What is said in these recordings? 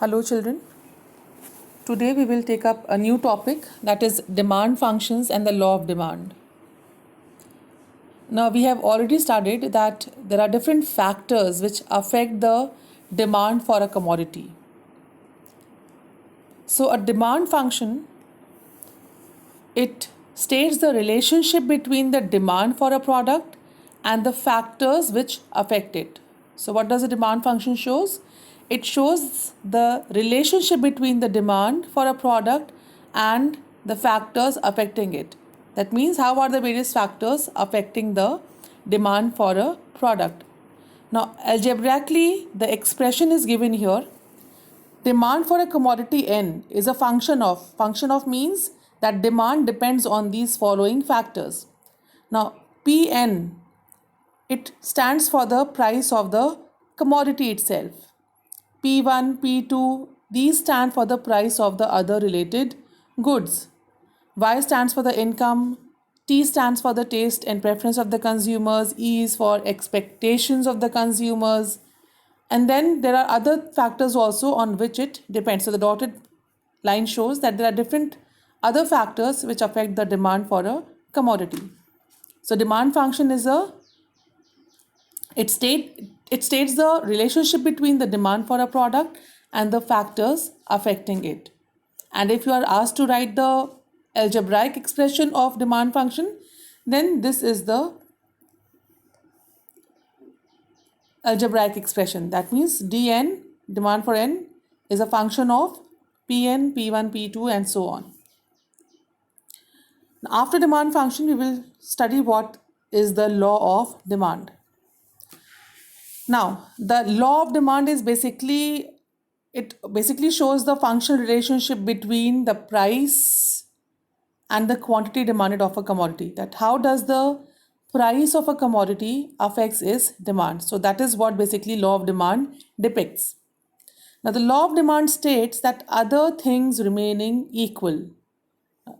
Hello children. Today we will take up a new topic, that is demand functions and the law of demand. Now we have already studied that there are different factors which affect the demand for a commodity. So a demand function, it states the relationship between the demand for a product and the factors which affect it. So what does a demand function shows? It shows the relationship between the demand for a product and the factors affecting it. That means how are the various factors affecting the demand for a product. Now algebraically the expression is given here. Demand for a commodity N is a function of means that demand depends on these following factors. Now Pn, it stands for the price of the commodity itself. P1, P2, these stand for the price of the other related goods. Y stands for the income, T stands for the taste and preference of the consumers, E is for expectations of the consumers, and then there are other factors also on which it depends. So the dotted line shows that there are different other factors which affect the demand for a commodity. So demand function is it states the relationship between the demand for a product and the factors affecting it. And if you are asked to write the algebraic expression of demand function, then this is the algebraic expression. That means dn, demand for n, is a function of pn, p1, p2 and so on. After demand function, we will study what is the law of demand. Now, the law of demand is basically shows the functional relationship between the price and the quantity demanded of a commodity. That how does the price of a commodity affects its demand. So that is what basically law of demand depicts. Now the law of demand states that other things remaining equal.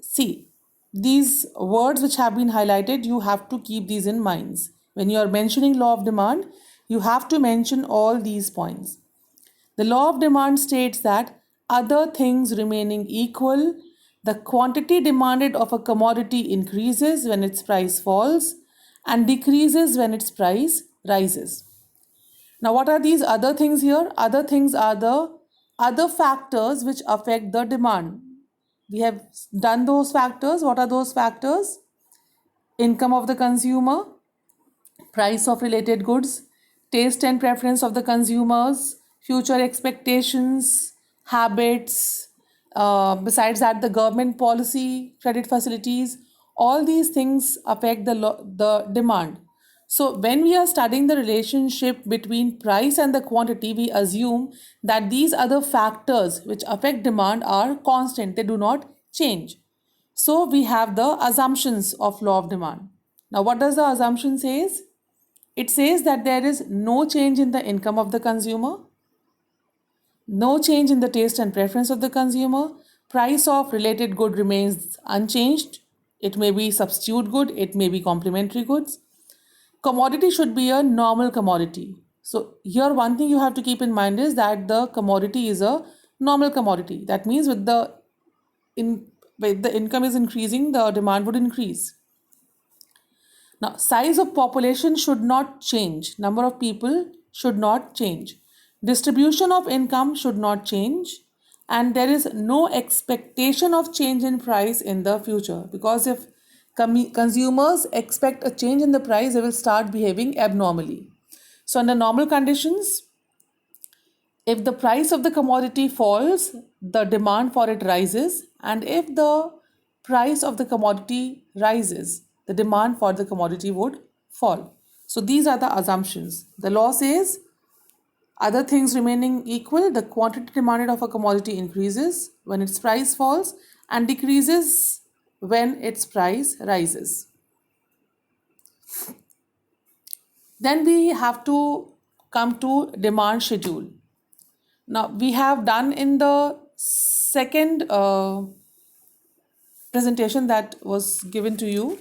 See, these words which have been highlighted, you have to keep these in mind. When you are mentioning law of demand, you have to mention all these points. The law of demand states that other things remaining equal, the quantity demanded of a commodity increases when its price falls and decreases when its price rises. Now what are these other things here? Other things are the other factors which affect the demand. We have done those factors. What are those factors? Income of the consumer, price of related goods, taste and preference of the consumers, future expectations, habits, besides that the government policy, credit facilities, all these things affect the demand. So when we are studying the relationship between price and the quantity, we assume that these other factors which affect demand are constant, they do not change. So we have the assumptions of law of demand. Now what does the assumption says? It says that there is no change in the income of the consumer, no change in the taste and preference of the consumer, price of related good remains unchanged. It may be substitute good, it may be complementary goods. Commodity should be a normal commodity. So here one thing you have to keep in mind is that the commodity is a normal commodity. That means with the income is increasing, the demand would increase. Now, size of population should not change. Number of people should not change. Distribution of income should not change. And there is no expectation of change in price in the future. Because if consumers expect a change in the price, they will start behaving abnormally. So under normal conditions, if the price of the commodity falls, the demand for it rises. And if the price of the commodity rises, the demand for the commodity would fall. So these are the assumptions. The law says other things remaining equal, the quantity demanded of a commodity increases when its price falls and decreases when its price rises. Then we have to come to demand schedule. Now we have done in the second presentation that was given to you,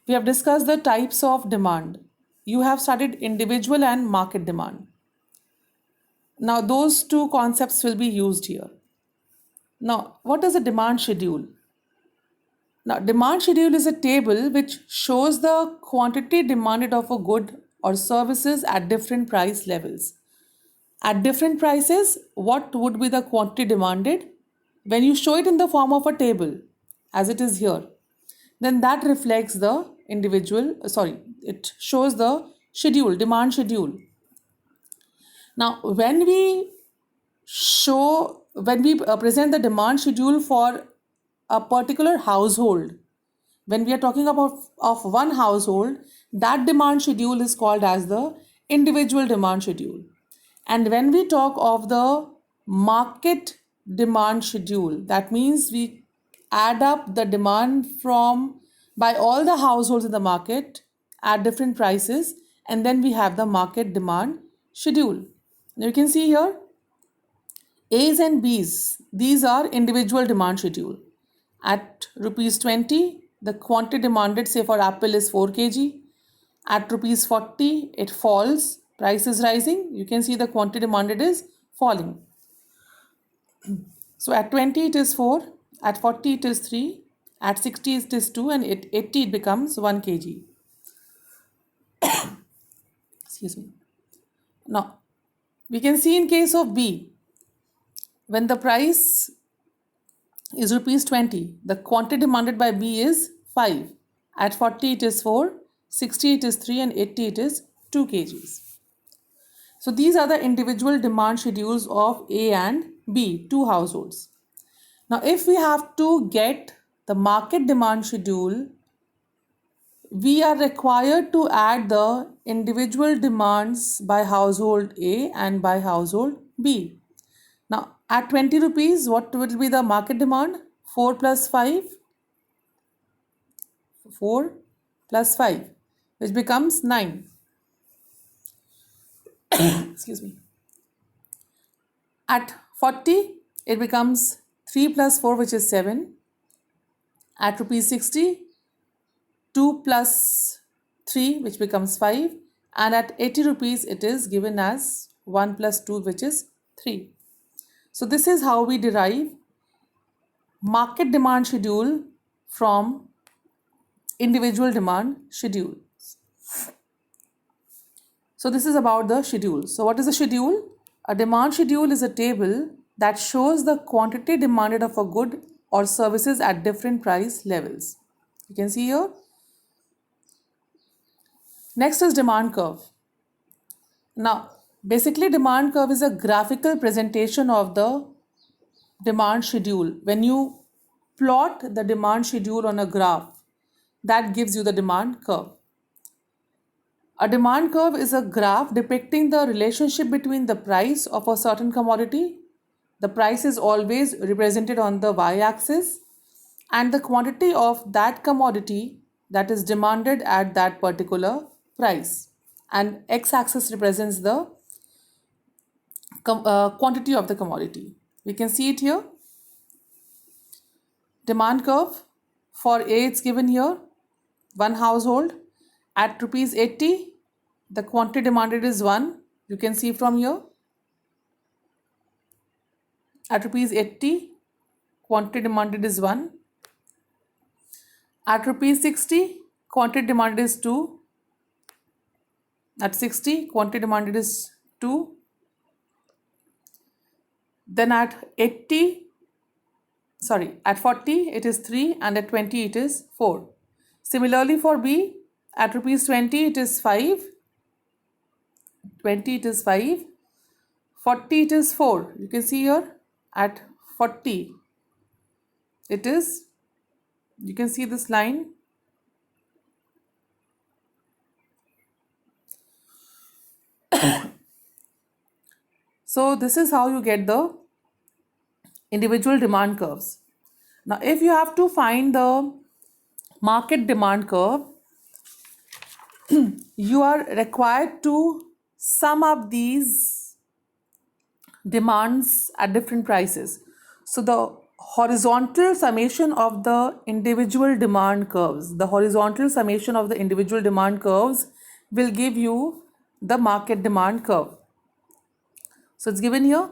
we have discussed the types of demand. You have studied individual and market demand. Now, those two concepts will be used here. Now, what is a demand schedule? Now, demand schedule is a table which shows the quantity demanded of a good or services at different price levels. At different prices, what would be the quantity demanded? When you show it in the form of a table, as it is here, then that reflects the it shows the schedule, demand schedule. Now, when we present the demand schedule for a particular household, when we are talking about of one household, that demand schedule is called as the individual demand schedule. And when we talk of the market demand schedule, that means we add up the demand from by all the households in the market at different prices, and then we have the market demand schedule. Now you can see here A's and B's, these are individual demand schedule. At rupees 20, the quantity demanded, say for apple, is 4 kg. At rupees 40, it falls, price is rising. You can see the quantity demanded is falling. So at 20, it is 4, at 40, it is 3, at 60, it is 2, and at 80, it becomes 1 kg. Excuse me. Now, we can see in case of B, when the price is rupees 20, the quantity demanded by B is 5. At 40 it is 4, 60 it is 3, and 80 it is 2 kgs. So these are the individual demand schedules of A and B, two households. Now if we have to get the market demand schedule, we are required to add the individual demands by household A and by household B. Now, at 20 rupees, what will be the market demand? 4 plus 5, 4 plus 5, which becomes 9. Excuse me. At 40, it becomes 3 plus 4, which is 7. At rupees 60, 2 plus 3, which becomes 5. And at 80 rupees, it is given as 1 plus 2, which is 3. So this is how we derive market demand schedule from individual demand schedule. So this is about the schedule. So what is a schedule? A demand schedule is a table that shows the quantity demanded of a good or services at different price levels. You can see here. Next is demand curve. Now, basically demand curve is a graphical presentation of the demand schedule. When you plot the demand schedule on a graph, that gives you the demand curve. A demand curve is a graph depicting the relationship between the price of a certain commodity. The price is always represented on the y-axis, and the quantity of that commodity that is demanded at that particular price. And x-axis represents the quantity of the commodity. We can see it here. Demand curve for A, it's given here, one household at rupees 80, the quantity demanded is 1. You can see from here. At rupees 80, quantity demanded is 1. At rupees 60, quantity demanded is 2. At 60, quantity demanded is 2. Then at 40, it is 3, and at 20, it is 4. Similarly for B, at rupees 20, it is 5. 20, it is 5. 40, it is 4. You can see here, at 40, it is, you can see this line. So this is how you get the individual demand curves. Now, if you have to find the market demand curve, you are required to sum up these demands at different prices. So the horizontal summation of the individual demand curves, will give you the market demand curve. So it's given here.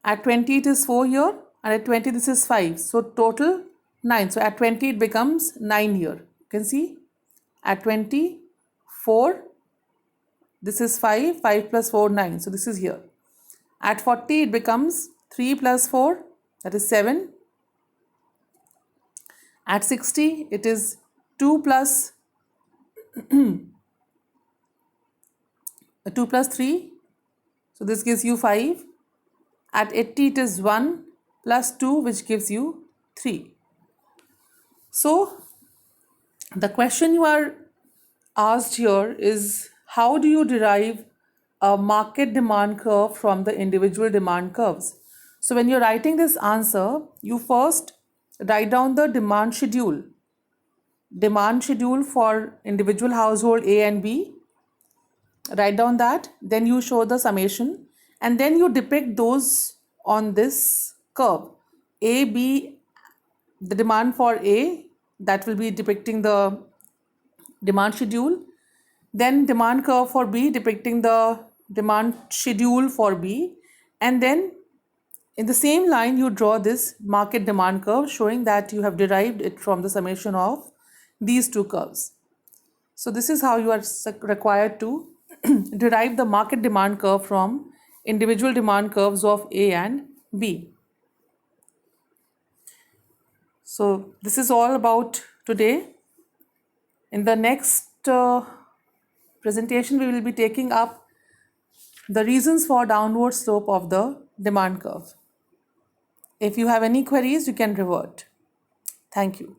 At 20 it is 4 here, and at 20 this is 5. So total 9. So at 20 it becomes 9 here. You can see at 20, 4, this is 5, 5 plus 4, 9. So this is here. At 40 it becomes 3 plus 4, that is 7. At 60 it is 2 plus 3. So this gives you 5. At 80 it is 1 plus 2, which gives you 3. So the question you are asked here is, how do you derive a market demand curve from the individual demand curves? So when you're writing this answer, you first write down the demand schedule for individual household A and B. Write down that, then you show the summation, and then you depict those on this curve. A, B, the demand for A, that will be depicting the demand schedule. Then demand curve for B depicting the demand schedule for B. And then in the same line, you draw this market demand curve showing that you have derived it from the summation of these two curves. So this is how you are required to derive the market demand curve from individual demand curves of A and B. So this is all about today. In the next presentation, we will be taking up the reasons for downward slope of the demand curve. If you have any queries, you can revert. Thank you.